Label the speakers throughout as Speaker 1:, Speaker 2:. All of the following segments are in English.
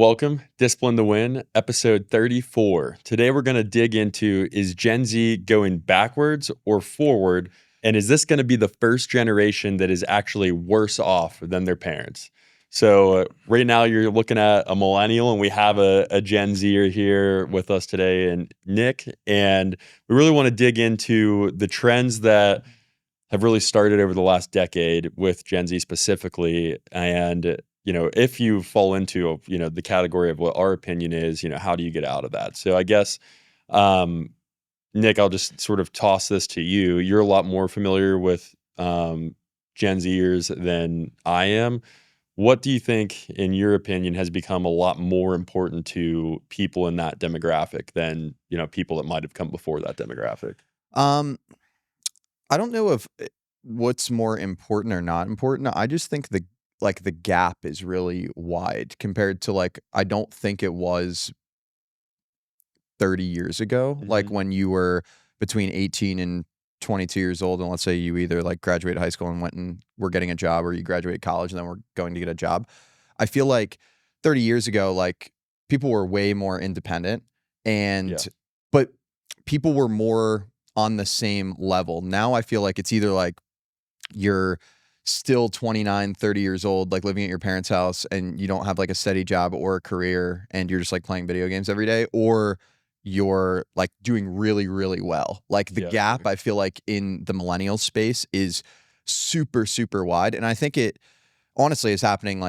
Speaker 1: Welcome, Discipline to Win, episode 34. Today we're going to dig into, is Gen Z going backwards or forward? And is this going to be the first generation that is actually worse off than their parents? So right now you're looking at a millennial, and we have a Gen Zer here with us today, and Nick. And we really want to dig into the trends that have really started over the last decade with Gen Z specifically. And if you fall into, the category of what our opinion is, how do you get out of that? So I guess, Nick, I'll just sort of toss this to you. You're a lot more familiar with Gen Zers than I am. What do you think, in your opinion, has become a lot more important to people in that demographic than, people that might have come before that demographic?
Speaker 2: Um, I don't know if what's more important or not important. I just think the gap is really wide compared to I don't think it was 30 years ago, like
Speaker 1: Mhm.
Speaker 2: when you were between 18 and 22 years old, and let's say you either graduated high school and went and were getting a job, or you graduated college and then were going to get a job. I feel like 30 years ago, people were way more independent,
Speaker 1: Yeah.
Speaker 2: and but people were more on the same level. Now I feel like it's either you're still 29, 30 years old, living at your parents' house, and you don't have a steady job or a career, and you're just playing video games every day, or you're doing really, really well. The
Speaker 1: Yeah, I
Speaker 2: gap
Speaker 1: agree.
Speaker 2: I feel like in the millennial space is super, super wide. And I think it honestly is happening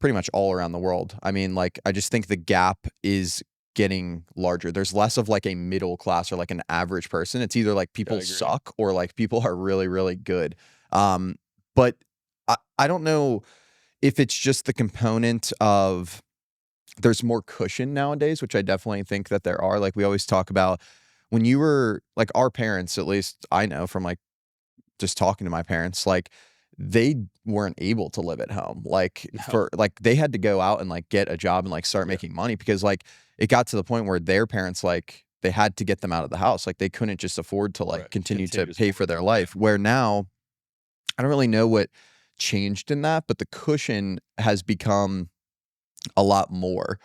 Speaker 2: pretty much all around the world. I mean, I just think the gap is getting larger. There's less of a middle class or an average person. It's either
Speaker 1: Yeah, I
Speaker 2: people
Speaker 1: agree.
Speaker 2: suck or people are really, really good. But I don't know if it's just the component of there's more cushion nowadays, which I definitely think that there are. We always talk about when you were our parents, at least I know from just talking to my parents, they weren't able to live at home.
Speaker 1: No.
Speaker 2: They had to go out and get a job and start
Speaker 1: Yeah.
Speaker 2: making money because it got to the point where their parents they had to get them out of the house. They couldn't just afford to
Speaker 1: Right.
Speaker 2: continue to
Speaker 1: Continue to
Speaker 2: pay for
Speaker 1: support
Speaker 2: their
Speaker 1: them. Yeah.
Speaker 2: life. Where now I don't really know what changed in that, but the cushion has become a lot more,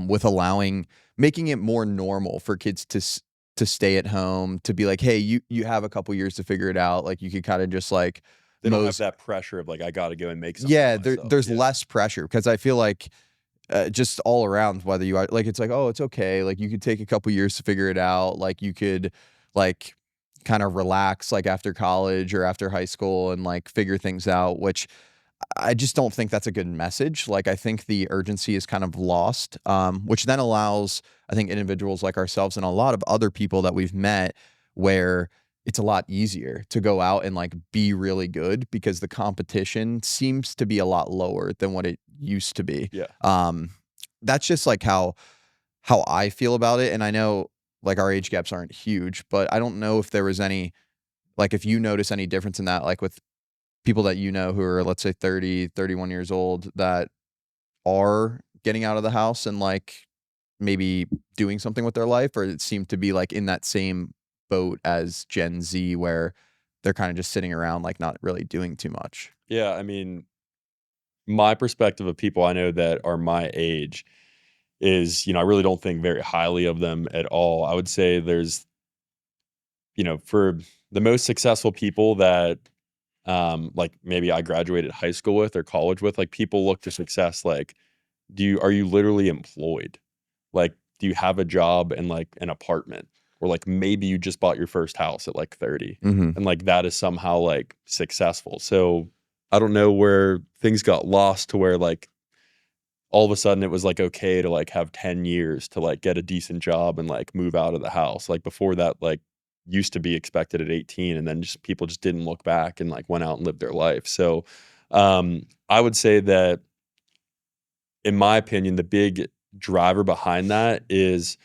Speaker 2: with making it more normal for kids to stay at home, to be hey, you have a couple years to figure it out. You could kind of just
Speaker 1: They don't have
Speaker 2: most
Speaker 1: that pressure of I gotta go and make something of
Speaker 2: yeah,
Speaker 1: myself.
Speaker 2: there's
Speaker 1: Yeah.
Speaker 2: less pressure because I feel just all around, whether you are it's oh, it's okay, you could take a couple years to figure it out, you could like kind of relax after college or after high school and figure things out, which I just don't think that's a good message. I think the urgency is kind of lost, which then allows, I think, individuals like ourselves and a lot of other people that we've met where it's a lot easier to go out and be really good because the competition seems to be a lot lower than what it used to be.
Speaker 1: Yeah.
Speaker 2: Um, that's just how I feel about it. And I know our age gaps aren't huge, but I don't know if there was any, if you notice any difference in that, with people that who are, let's say, 30, 31 years old that are getting out of the house and maybe doing something with their life, or it seemed to be in that same boat as Gen Z where they're kind of just sitting around not really doing too much.
Speaker 1: Yeah, I mean, my perspective of people I know that are my age is, I really don't think very highly of them at all. I would say there's, for the most successful people that, maybe I graduated high school with or college with, people look to success are you literally employed? Do you have a job and an apartment? Or maybe you just bought your first house at 30,
Speaker 2: Mhm.
Speaker 1: and that is somehow successful. So I don't know where things got lost to where all of a sudden it was okay to have 10 years to get a decent job and move out of the house. Before that, used to be expected at 18, and then just people just didn't look back and went out and lived their life. So I would say that, in my opinion, the big driver behind that is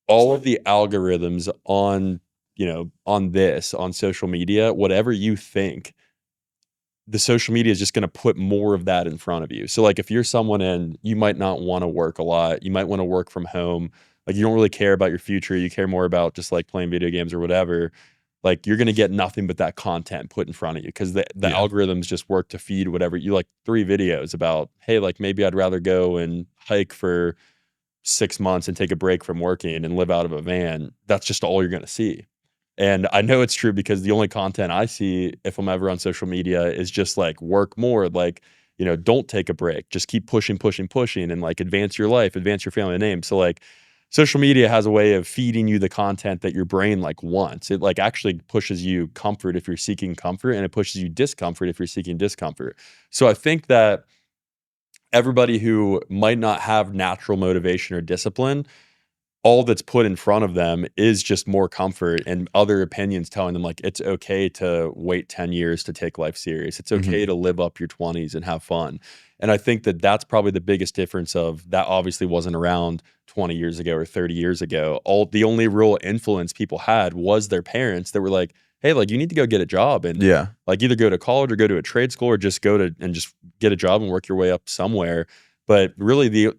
Speaker 1: all of the algorithms on social media. Whatever you think, the social media is just going to put more of that in front of you. So if you're someone and you might not want to work a lot, you might want to work from home, you don't really care about your future, you care more about just playing video games or whatever. like you're going to get nothing but that content put in front of you because the
Speaker 2: Yeah.
Speaker 1: algorithms just work to feed whatever you like. 3 videos about, hey, like maybe I'd rather go and hike for 6 months and take a break from working and live out of a van. That's just all you're going to see. And I know it's true because the only content I see if I'm ever on social media is just like work more, like, don't take a break. Just keep pushing, pushing, pushing and like advance your life, advance your family name. So like social media has a way of feeding you the content that your brain like wants. It like actually pushes you comfort if you're seeking comfort, and it pushes you discomfort if you're seeking discomfort. So I think that everybody who might not have natural motivation or discipline, all that's put in front of them is just more comfort and other opinions telling them like it's okay to wait 10 years to take life serious. It's okay
Speaker 2: Mhm.
Speaker 1: to live up your 20s and have fun. And I think that that's probably the biggest difference of that obviously wasn't around 20 years ago or 30 years ago. The only real influence people had was their parents that were like, hey, like you need to go get a job and
Speaker 2: Yeah.
Speaker 1: like either go to college or go to a trade school or just go to and just get a job and work your way up somewhere. But really there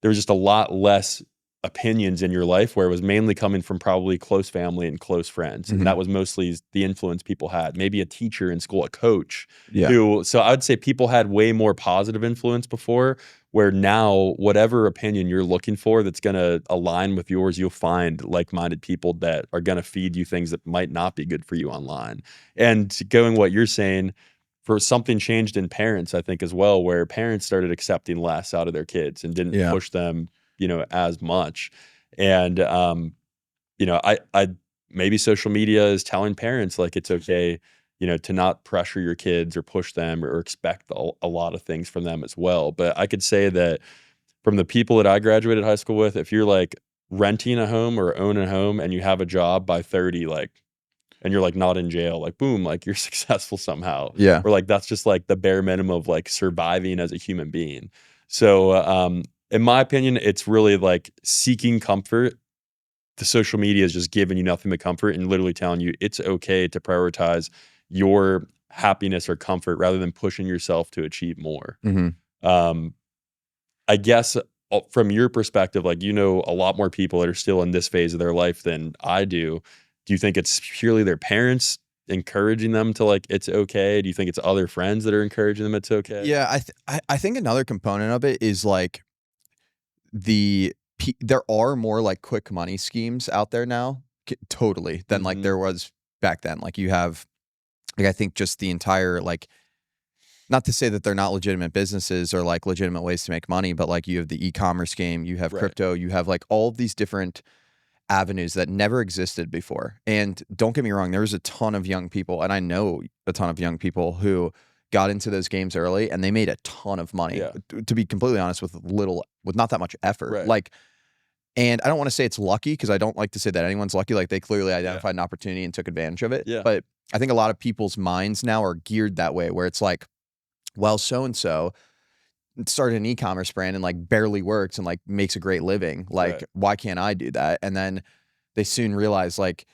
Speaker 1: was just a lot less opinions in your life where it was mainly coming from probably close family and close friends. And
Speaker 2: Mhm.
Speaker 1: that was mostly the influence people had. Maybe a teacher in school, a coach
Speaker 2: Yeah.
Speaker 1: so I'd say people had way more positive influence before, where now whatever opinion you're looking for that's going to align with yours, you'll find like-minded people that are going to feed you things that might not be good for you online. And going what you're saying, for something changed in parents, I think as well, where parents started accepting less out of their kids and didn't
Speaker 2: Yeah.
Speaker 1: push them, as much. And I maybe social media is telling parents like it's okay, to not pressure your kids or push them or expect a lot of things from them as well. But I could say that from the people that I graduated high school with, if you're like renting a home or own a home and you have a job by 30, like and you're like not in jail, like boom, like you're successful somehow.
Speaker 2: Yeah.
Speaker 1: Or like that's just like the bare minimum of like surviving as a human being. So in my opinion, it's really like seeking comfort. The social media is just giving you nothing but comfort and literally telling you it's okay to prioritize your happiness or comfort rather than pushing yourself to achieve more.
Speaker 2: Mhm.
Speaker 1: Um, I guess from your perspective, like a lot more people that are still in this phase of their life than I do. Do you think it's purely their parents encouraging them to like it's okay? Do you think it's other friends that are encouraging them it's okay?
Speaker 2: Yeah, I think another component of it is like there are more like quick money schemes out there now, totally, than like
Speaker 1: Mhm.
Speaker 2: there was back then. Like you have, like I think just the entire like, not to say that they're not legitimate businesses or like legitimate ways to make money, but like you have the e-commerce game, you have
Speaker 1: Right.
Speaker 2: crypto, you have like all of these different avenues that never existed before. And don't get me wrong, there's a ton of young people, and I know a ton of young people who got into those games early and they made a ton of money.
Speaker 1: Yeah.
Speaker 2: To be completely honest, with not that much effort.
Speaker 1: Right.
Speaker 2: Like, and I don't want to say it's lucky because I don't like to say that anyone's lucky. Like they clearly
Speaker 1: Yeah.
Speaker 2: identified an opportunity and took advantage of it.
Speaker 1: Yeah.
Speaker 2: But I think a lot of people's minds now are geared that way, where it's like, well, so and so started an e-commerce brand and like barely works and like makes a great living. Like,
Speaker 1: Right.
Speaker 2: why can't I do that? And then they soon realize like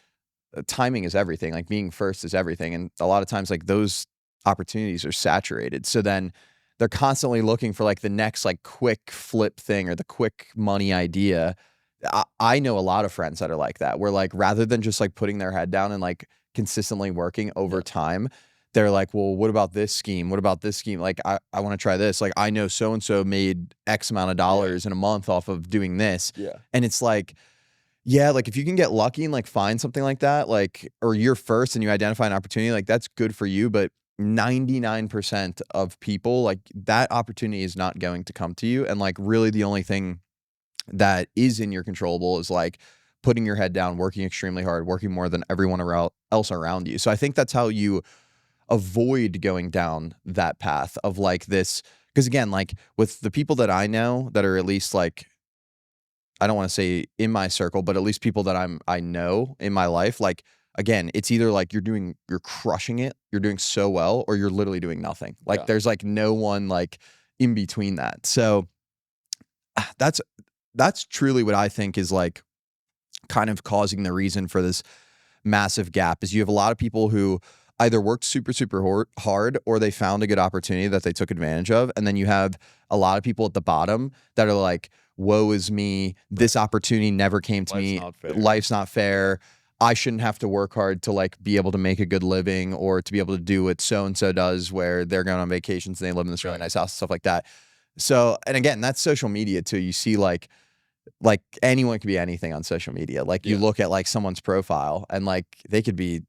Speaker 2: timing is everything. Like being first is everything. And a lot of times like those opportunities are saturated. So then they're constantly looking for like the next like quick flip thing or the quick money idea. I know a lot of friends that are like that, where like rather than just like putting their head down and like consistently working over
Speaker 1: Yeah.
Speaker 2: time, they're like, well, what about this scheme? What about this scheme? Like, I want to try this. Like, I know so and so made X amount of
Speaker 1: Yeah.
Speaker 2: dollars in a month off of doing this.
Speaker 1: Yeah.
Speaker 2: And it's like, yeah, like if you can get lucky and like find something like that, like, or you're first and you identify an opportunity, like that's good for you. But 99% of people, like that opportunity is not going to come to you. And like really the only thing that is in your controllable is like putting your head down, working extremely hard, working more than everyone else around you. So I think that's how you avoid going down that path of like this. Because again, like with the people that I know that are at least like, I don't want to say in my circle, but at least people that I know in my life, like again, it's either like you're crushing it, you're doing so well, or you're literally doing nothing. Like
Speaker 1: Yeah.
Speaker 2: there's like no one like in between that. So that's truly what I think is like kind of causing the reason for this massive gap is you have a lot of people who either worked super hard or they found a good opportunity that they took advantage of, and then you have a lot of people at the bottom that are like, woe is me, this opportunity never came to
Speaker 1: Life's
Speaker 2: me,
Speaker 1: not fair.
Speaker 2: life's not fair, I shouldn't have to work hard to like be able to make a good living or to be able to do what so and so does where they're going on vacations and they live in this really
Speaker 1: Right.
Speaker 2: nice house and stuff like that. So, and again, that's social media too. You see like anyone could be anything on social media. Like you
Speaker 1: Yeah.
Speaker 2: look at like someone's profile and like they could be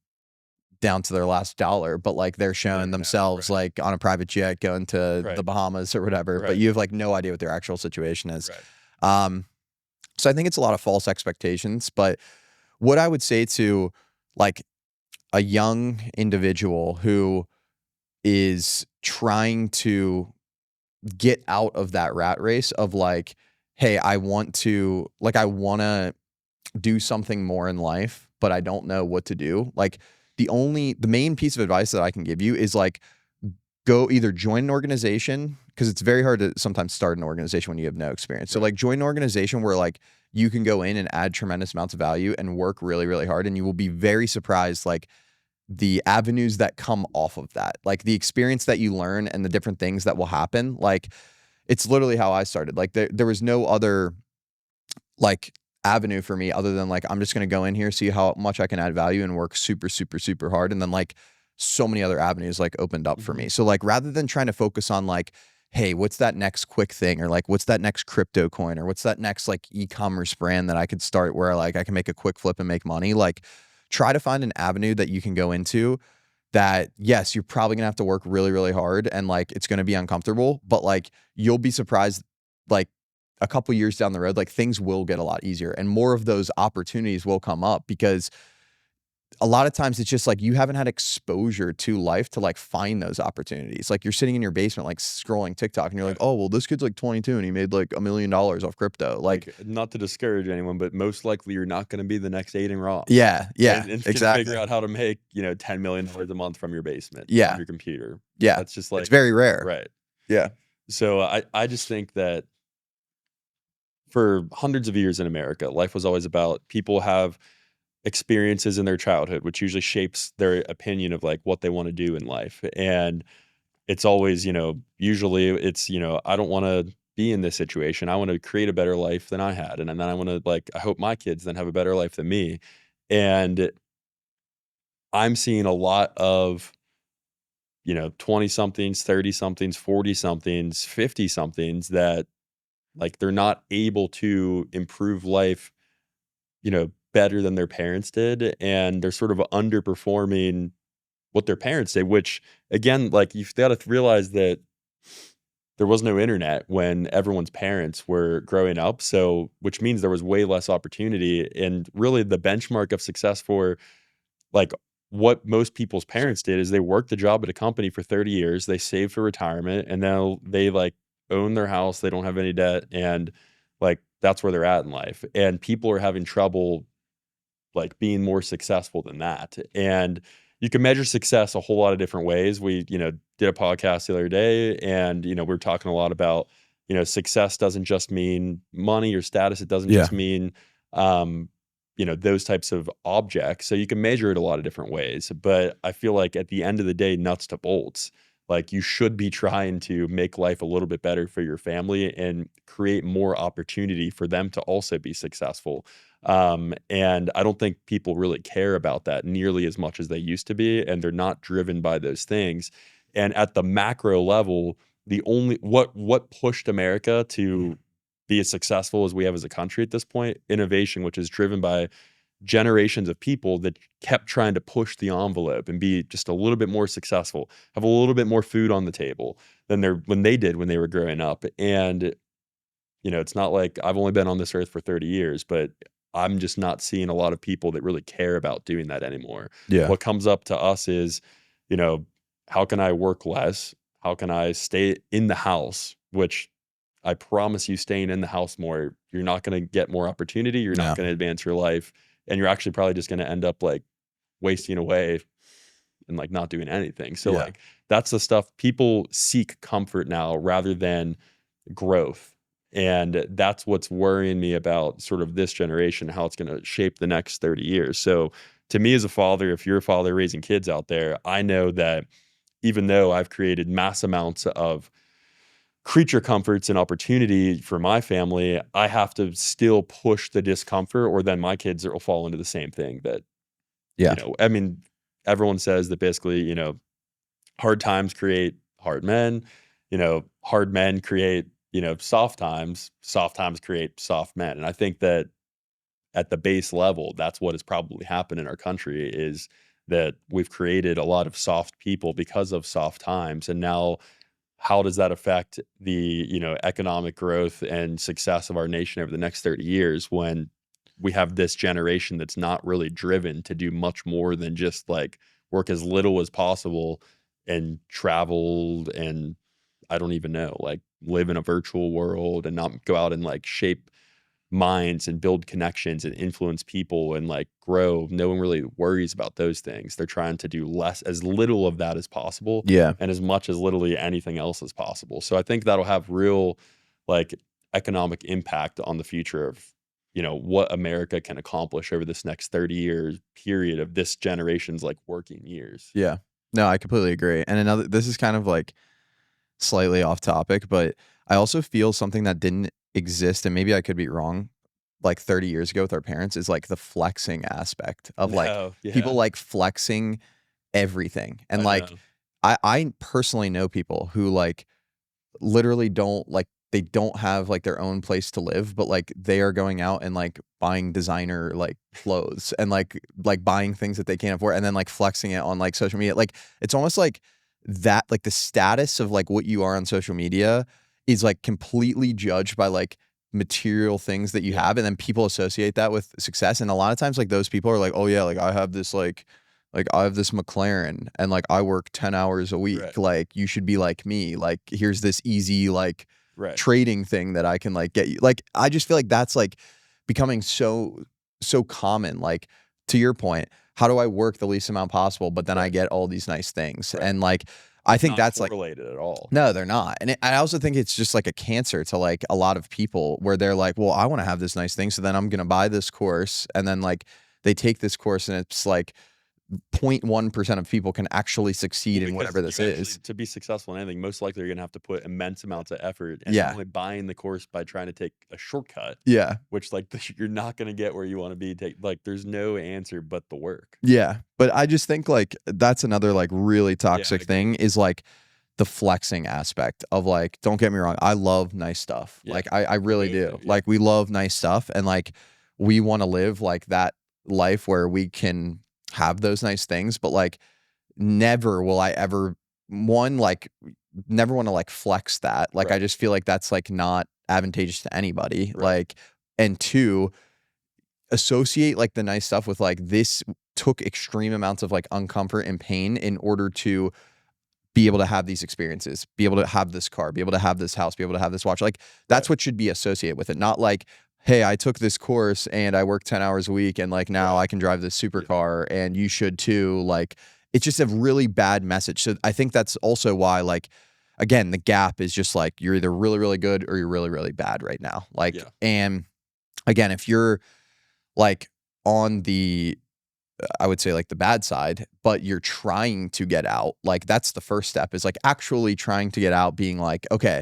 Speaker 2: down to their last dollar, but like they're showing
Speaker 1: Never know.
Speaker 2: themselves
Speaker 1: Right.
Speaker 2: like on a private jet going to the
Speaker 1: Right.
Speaker 2: Bahamas or whatever, but
Speaker 1: Right.
Speaker 2: you have like no idea what their actual situation is.
Speaker 1: Right.
Speaker 2: Um, so I think it's a lot of false expectations, but what I would say to like a young individual who is trying to get out of that rat race of like, hey, I want to do something more in life, but I don't know what to do. Like the main piece of advice that I can give you is like go either join an organization because it's very hard to sometimes start an organization when you have no experience. So
Speaker 1: Right.
Speaker 2: like join an organization where like you can go in and add tremendous amounts of value and work really, really hard. And you will be very surprised like the avenues that come off of that, like the experience that you learn and the different things that will happen. Like it's literally how I started. Like there was no other like avenue for me other than like I'm just going to go in here, see how much I can add value and work super, super, super hard. And then like so many other avenues like opened up for
Speaker 1: Mhm.
Speaker 2: me. So like rather than trying to focus on like, hey, what's that next quick thing or like what's that next crypto coin or what's that next like e-commerce brand that I could start where like I can make a quick flip and make money, like try to find an avenue that you can go into that yes, you're probably gonna have to work really, really hard and like it's gonna be uncomfortable, but like you'll be surprised like a couple years down the road, like things will get a lot easier and more of those opportunities will come up because a lot of times it's just like you haven't had exposure to life to like find those opportunities. Like you're sitting in your basement, like scrolling TikTok and you're like,
Speaker 1: Right.
Speaker 2: oh, well, this kid's like 22 and he made like $1 million off crypto. Like,
Speaker 1: Like, not to discourage anyone, but most likely you're not gonna be the next Aiden Ross
Speaker 2: yeah, yeah,
Speaker 1: and can figure
Speaker 2: exactly.
Speaker 1: out how to make, $10 million a month from your basement on
Speaker 2: Yeah,
Speaker 1: your computer.
Speaker 2: yeah.
Speaker 1: That's just
Speaker 2: It's
Speaker 1: like
Speaker 2: very rare.
Speaker 1: right.
Speaker 2: Yeah.
Speaker 1: So, I just think that for hundreds of years in America, life was always about people have experiences in their childhood, which usually shapes their opinion of, like, what they wanna do in life, and it's always, usually it's, I don't wanna be in this situation. I wanna create a better life than I had, and then I wanna, like, I hope my kids then have a better life than me, and I'm seeing a lot of, 20 somethings, 30 somethings, 40 somethings, 50 somethings that, like, they're not able to improve life, better than their parents did, and they're sort of underperforming what their parents did, which, again, like, you've gotta realize that there was no internet when everyone's parents were growing up, so which means there was way less opportunity, and really the benchmark of success for, like, what most people's parents did is they worked the job at a company for 30 years, they saved for retirement, and now they, like, own their house, they don't have any debt, and, like, that's where they're at in life, and people are having trouble like being more successful than that. And you can measure success a whole lot of different ways. We, did a podcast the other day and, we're talking a lot about, success doesn't just mean money or status. It doesn't
Speaker 2: Yeah.
Speaker 1: just mean, um, those types of objects. So you can measure it a lot of different ways. But I feel like at the end of the day, nuts to bolts, like you should be trying to make life a little bit better for your family and create more opportunity for them to also be successful. And I don't think people really care about that nearly as much as they used to be, and they're not driven by those things. And at the macro level, the only what pushed America to be as successful as we have as a country at this point, innovation, which is driven by generations of people that kept trying to push the envelope and be just a little bit more successful, have a little bit more food on the table than they did when they were growing up. And it's not like I've only been on this earth for 30 years, but I'm just not seeing a lot of people that really care about doing that anymore.
Speaker 2: Yeah.
Speaker 1: What comes up to us is, you know, how can I work less? How can I stay in the house? Which I promise you, staying in the house more, you're not going to get more opportunity. You're not
Speaker 2: No.
Speaker 1: going to advance your life. And you're actually probably just going to end up like wasting away and like not doing anything. So,
Speaker 2: Yeah.
Speaker 1: like, that's the stuff people seek comfort now rather than growth. And that's what's worrying me about sort of this generation, how it's going to shape the next 30 years. So, to me as a father, if you're a father raising kids out there, I know that even though I've created mass amounts of creature comforts and opportunity for my family, I have to still push the discomfort, or then my kids will fall into the same thing that
Speaker 2: Yeah.
Speaker 1: I mean, everyone says that basically, hard times create hard men, hard men create, soft times create soft men. And I think that at the base level, that's what has probably happened in our country is that we've created a lot of soft people because of soft times. And now how does that affect the, economic growth and success of our nation over the next 30 years when we have this generation that's not really driven to do much more than just like work as little as possible and travel and I don't even know, like live in a virtual world and not go out and like shape minds and build connections and influence people and like grow. No one really worries about those things. They're trying to do less, as little of that as possible,
Speaker 2: Yeah.
Speaker 1: and as much as literally anything else as possible. So I think that'll have real like economic impact on the future of what America can accomplish over this next 30 years period of this generation's like working years.
Speaker 2: Yeah. No, I completely agree. And this is kind of like slightly off topic, but I also feel something that didn't exist, and maybe I could be wrong, like 30 years ago with our parents, is like the flexing aspect of like
Speaker 1: No,
Speaker 2: people
Speaker 1: yeah,
Speaker 2: like flexing everything. And
Speaker 1: I
Speaker 2: like
Speaker 1: know.
Speaker 2: I personally know people who like literally don't like they don't have like their own place to live, but like they are going out and like buying designer like clothes and like buying things that they can't afford and then like flexing it on like social media. Like it's almost like that like the status of like what you are on social media is like completely judged by like material things that you
Speaker 1: Yeah,
Speaker 2: have, and then people associate that with success. And a lot of times like those people are like, oh yeah, like I have this like I have this McLaren and like I work 10 hours a week.
Speaker 1: right,
Speaker 2: Like you should be like me. Like here's this easy like
Speaker 1: right,
Speaker 2: trading thing that I can like get you. Like I just feel like that's like becoming so common. Like to your point, how do I work the least amount possible, but then I
Speaker 1: right,
Speaker 2: get all these nice things?
Speaker 1: right.
Speaker 2: And like I
Speaker 1: It's
Speaker 2: think
Speaker 1: not
Speaker 2: that's like
Speaker 1: correlated at all.
Speaker 2: no, they're not. And I also think it's just like a cancer to like a lot of people where they're like, well, I want to have this nice thing. So then I'm going to buy this course. And then like they take this course and it's like 0.1% of people can actually succeed
Speaker 1: Well,
Speaker 2: in
Speaker 1: because
Speaker 2: whatever this
Speaker 1: you actually
Speaker 2: is.
Speaker 1: to be successful in anything, most likely you're gonna have to put immense amounts of effort, and you're
Speaker 2: Yeah.
Speaker 1: only buying the course by trying to take a shortcut,
Speaker 2: Yeah.
Speaker 1: which like you're not gonna get where you want to be. Like there's no answer but the work.
Speaker 2: Yeah. But I just think like that's another like really
Speaker 1: Yeah, I
Speaker 2: toxic
Speaker 1: agree.
Speaker 2: thing is like the flexing aspect of like, don't get me wrong, I love nice stuff.
Speaker 1: Yeah,
Speaker 2: Like I
Speaker 1: we
Speaker 2: really
Speaker 1: both
Speaker 2: do.
Speaker 1: do. Yeah,
Speaker 2: Like we love nice stuff and like we want to live like that life where we can have those nice things, but like never will I ever one like never want to like flex that. Like I
Speaker 1: right,
Speaker 2: just feel like that's like not advantageous to anybody.
Speaker 1: right,
Speaker 2: Like and two, associate like the nice stuff with like this took extreme amounts of like uncomfort and pain in order to be able to have these experiences, be able to have this car, be able to have this house, be able to have this watch. Like that's
Speaker 1: right.
Speaker 2: what should be associated with it. Not like, hey, I took this course and I work 10 hours a week and like now
Speaker 1: Right.
Speaker 2: I can drive this
Speaker 1: Yeah.
Speaker 2: supercar and you should too. Like it's just a really bad message. So I think that's also why like again, the gap is just like you're either really, really good or you're really, really bad right now. Like,
Speaker 1: Yeah.
Speaker 2: and again, if you're like on the I would say like the bad side, but you're trying to get out. Like that's the first step is like actually trying to get out, being like, okay,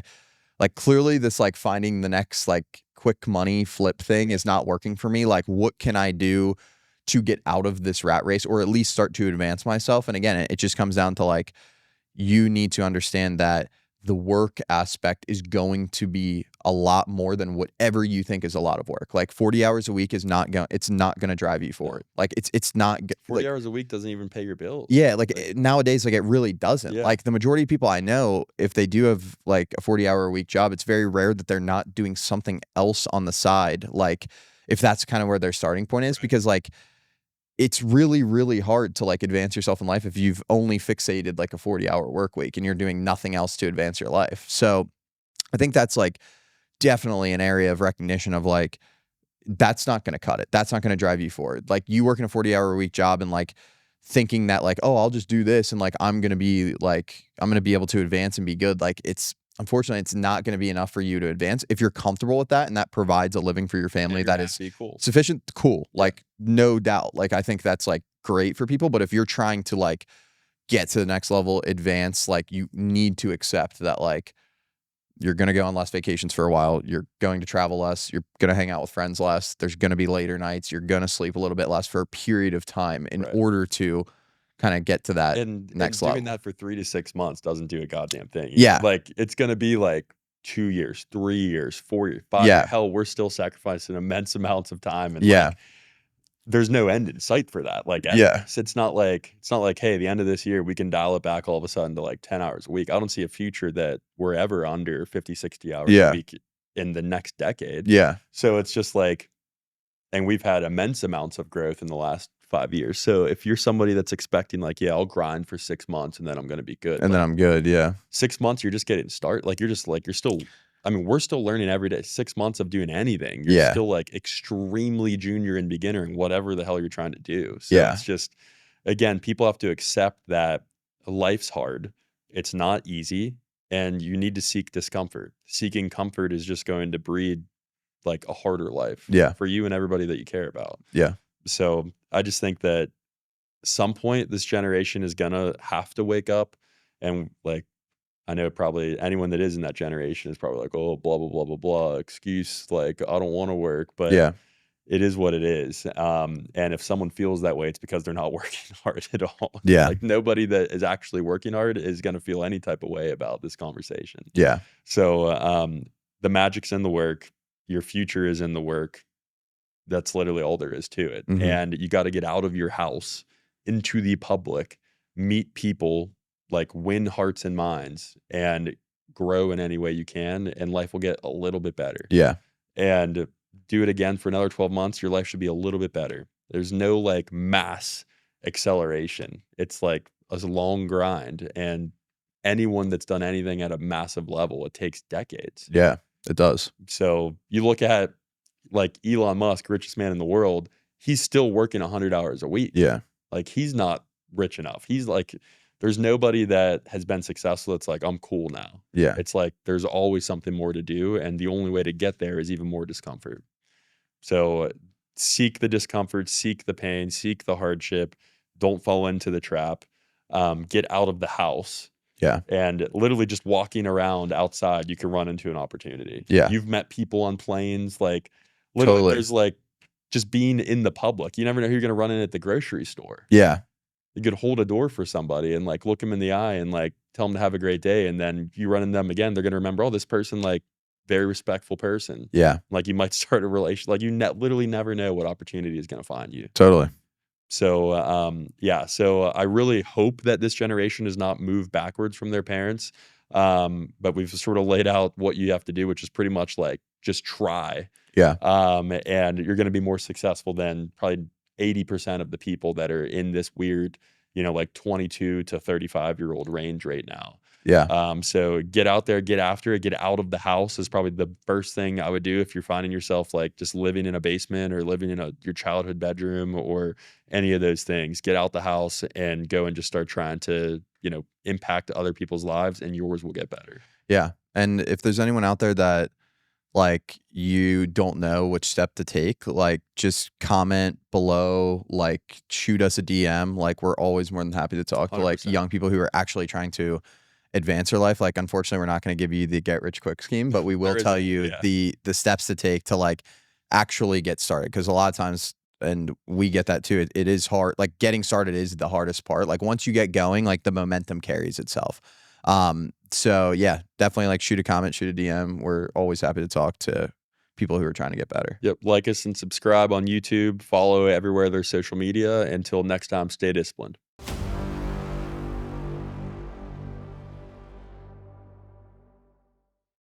Speaker 2: like clearly this like finding the next like quick money flip thing is not working for me. Like what can I do to get out of this rat race or at least start to advance myself? And again, it just comes down to like you need to understand that the work aspect is going to be a lot more than whatever you think is a lot of work. Like 40 hours a week is not going it's not going to drive you
Speaker 1: No.
Speaker 2: forward. Like it's not
Speaker 1: 40 hours a week doesn't even pay your bills.
Speaker 2: yeah, like
Speaker 1: Like,
Speaker 2: nowadays like it really doesn't.
Speaker 1: yeah.
Speaker 2: Like the majority of people I know, if they do have like a 40-hour a week job, it's very rare that they're not doing something else on the side. Like if that's kind of where their starting point is
Speaker 1: Right.
Speaker 2: because like it's really, really hard to like advance yourself in life if you've only fixated like a 40-hour work week and you're doing nothing else to advance your life. So I think that's like definitely an area of recognition of like, that's not going to cut it. That's not going to drive you forward. Like you work in a 40-hour a week job and like thinking that like, oh, I'll just do this and like I'm going to be like, I'm going to be able to advance and be good. Like it's, unfortunately, it's not going to be enough for you to advance. If you're comfortable with that and that provides a living for your
Speaker 1: And
Speaker 2: family
Speaker 1: you're
Speaker 2: that is
Speaker 1: happy, cool.
Speaker 2: sufficient, cool.
Speaker 1: Yeah.
Speaker 2: Like no doubt. Like I think that's like great for people. But if you're trying to like get to the next level, advance, like you need to accept that like you're going to go on less vacations for a while. You're going to travel less. You're going to hang out with friends less. There's going to be later nights. You're going to sleep a little bit less for a period of time in
Speaker 1: Right.
Speaker 2: order to kind of get to that
Speaker 1: And
Speaker 2: next
Speaker 1: doing
Speaker 2: level.
Speaker 1: that for 3 to 6 months doesn't do a goddamn thing either.
Speaker 2: Yeah.
Speaker 1: Like, it's gonna be, like, 2 years, 3 years, 4 years, 5 years.
Speaker 2: Yeah.
Speaker 1: Hell, we're still sacrificing immense amounts of time and,
Speaker 2: Yeah.
Speaker 1: like, there's no end in sight for that, like,
Speaker 2: Yeah.
Speaker 1: it's not like, "Hey, the end of this year, we can dial it back all of a sudden to, like, 10 hours a week." I don't see a future that we're ever under 50, 60 hours a
Speaker 2: Yeah.
Speaker 1: week in the next decade.
Speaker 2: Yeah.
Speaker 1: So it's just like, and we've had immense amounts of growth in the last 5 years. So if you're somebody that's expecting like, "Yeah, I'll grind for 6 months and then I'm gonna be good."
Speaker 2: And then
Speaker 1: Like,
Speaker 2: I'm good. Yeah.
Speaker 1: 6 months, you're just getting started. Like, you're still, I mean, we're still learning every day. 6 months of doing anything, you're
Speaker 2: Yeah.
Speaker 1: still, like, extremely junior and beginner in whatever the hell you're trying to do. So
Speaker 2: Yeah.
Speaker 1: it's just, again, people have to accept that life's hard. It's not easy, and you need to seek discomfort. Seeking comfort is just going to breed, like, a harder life
Speaker 2: Yeah.
Speaker 1: for you and everybody that you care about.
Speaker 2: Yeah.
Speaker 1: So I just think that some point this generation is gonna have to wake up and, like, I know probably anyone that is in that generation is probably like, "Oh, blah, blah, blah, blah, blah, excuse, like, I don't wanna work," but
Speaker 2: Yeah.
Speaker 1: it is what it is, and if someone feels that way, it's because they're not working hard at all.
Speaker 2: Yeah.
Speaker 1: Like, nobody that is actually working hard is gonna feel any type of way about this conversation.
Speaker 2: Yeah.
Speaker 1: So, the magic's in the work, your future is in the work. That's literally all there is to it,
Speaker 2: Mhm.
Speaker 1: and you gotta get out of your house into the public, meet people, like, win hearts and minds, and grow in any way you can, and life will get a little bit better,
Speaker 2: Yeah.
Speaker 1: and do it again for another 12 months, your life should be a little bit better. There's no, like, mass acceleration. It's like a long grind, and anyone that's done anything at a massive level, it takes decades.
Speaker 2: Yeah. It does.
Speaker 1: So, you look at, like, Elon Musk, richest man in the world, he's still working 100 hours a week.
Speaker 2: Yeah.
Speaker 1: Like, he's not rich enough. He's like, there's nobody that has been successful that's like, "I'm cool now."
Speaker 2: Yeah.
Speaker 1: It's like there's always something more to do, and the only way to get there is even more discomfort. So, seek the discomfort, seek the pain, seek the hardship. Don't fall into the trap. Get out of the house.
Speaker 2: Yeah.
Speaker 1: And literally just walking around outside, you can run into an opportunity.
Speaker 2: Yeah.
Speaker 1: You've met people on planes, like, literally,
Speaker 2: Totally.
Speaker 1: there's, like, just being in the public. You never know who you're gonna run in at the grocery store.
Speaker 2: Yeah.
Speaker 1: You could hold a door for somebody and, like, look them in the eye and, like, tell them to have a great day, and then you run into them again, they're gonna remember, "Oh, this person, like, very respectful person."
Speaker 2: Yeah.
Speaker 1: Like, you might start a relation, like, you literally never know what opportunity is gonna find you.
Speaker 2: Totally.
Speaker 1: So, yeah, so I really hope that this generation does not move backwards from their parents. But we've sort of laid out what you have to do, which is pretty much like just try.
Speaker 2: Yeah.
Speaker 1: And you're going to be more successful than probably 80% of the people that are in this weird, like 22 to 35-year-old range right now.
Speaker 2: Yeah.
Speaker 1: So get out there, get after it, get out of the house is probably the first thing I would do if you're finding yourself like just living in a basement or living in your childhood bedroom or any of those things. Get out the house and go and just start trying to, impact other people's lives, and yours will get better.
Speaker 2: Yeah. And if there's anyone out there that like you don't know which step to take, like just comment below, like shoot us a DM. Like we're always more than happy to talk to like
Speaker 1: 100%.
Speaker 2: young people who are actually trying to advance their life. Like unfortunately we're not going to give you the get rich quick scheme, but we will
Speaker 1: There
Speaker 2: tell
Speaker 1: isn't,
Speaker 2: you
Speaker 1: yeah.
Speaker 2: the steps to take to like actually get started. Cause a lot of times, and we get that too, it is hard. Like getting started is the hardest part. Like once you get going, like the momentum carries itself. So yeah, definitely like shoot a comment, shoot a DM. We're always happy to talk to people who are trying to get better.
Speaker 1: Yep. Like us and subscribe on YouTube. Follow everywhere there's social media. Until next time, stay disciplined.